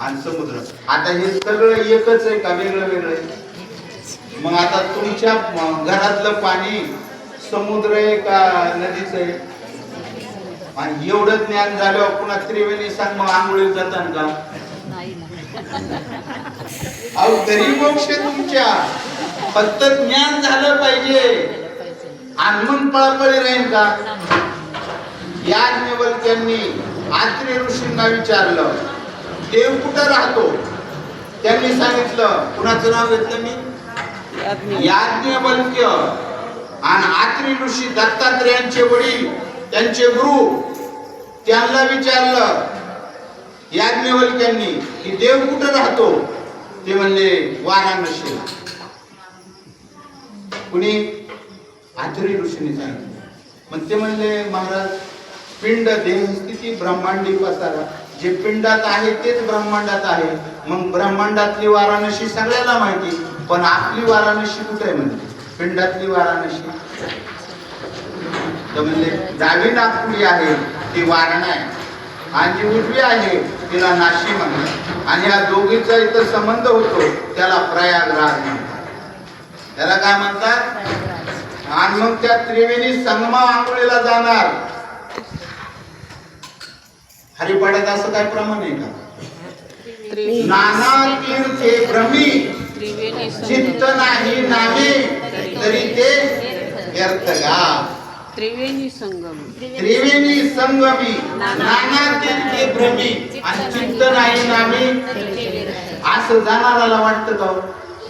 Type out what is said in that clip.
आणि समुद्र. आता हे सगळं एकच आहे का वेगळं वेगळं आहे? मग आता तुमच्या घरातलं पाणी समुद्र आहे का नदीच आहे? आणि एवढं ज्ञान झाल्यावर पुन्हा त्रिवेणी सांग मग आंघोळीला जाताना का? अहो तरी मोक्ष तुमच्या, फक्त ज्ञान झालं पाहिजे. आनमन पळापळी राहील का? याज्ञवल्क्यांनी आत्रेय ऋषींना विचारलं देव कुठं राहतो? त्यांनी सांगितलं, कुणाचं नाव घेतलं मी? याज्ञवल्क्य. आणि आत्रेय ऋषी दत्तात्रेयांचे वडील, त्यांचे गुरु, त्यांना विचारलं याज्ञवल्क्यांनी की देव कुठं राहतो? ते म्हणले वाराणसीला. कुणी? आत्रेय ऋषींनी सांगितलं. मग ते म्हणले महाराज पिंड देह स्थिती ब्रह्मांडी पसारा, जे पिंडात आहे तेच ब्रह्मांडात आहे. मग ब्रह्मांडातली वाराणसी सगळ्याला माहिती, पण आपली वाराणसी कुठे आहे? म्हणजे पिंडातली वाराणसी तर म्हणले डावी नागपुरी आहे ती वारणा आहे, आणि जी उजवी आहे तिला नाशिक म्हणतात. आणि या दोघीचा इथं संबंध होतो त्याला प्रयागराज म्हणतात. त्याला काय म्हणतात? आणि मग त्या त्रिवेणी संगमा आंघोळीला जाणार. हरिपाड्यात असं काय प्रमाण आहे का? नाना तीर्थे भ्रमी चित्त नाही नामे तरी ते व्यर्थ गा. त्रिवेणी संगमी, त्रिवेणी संगमी नाना तीर्थे भ्रमी आणि चित्त नाही नामे, असं जाणाराला वाटतं का?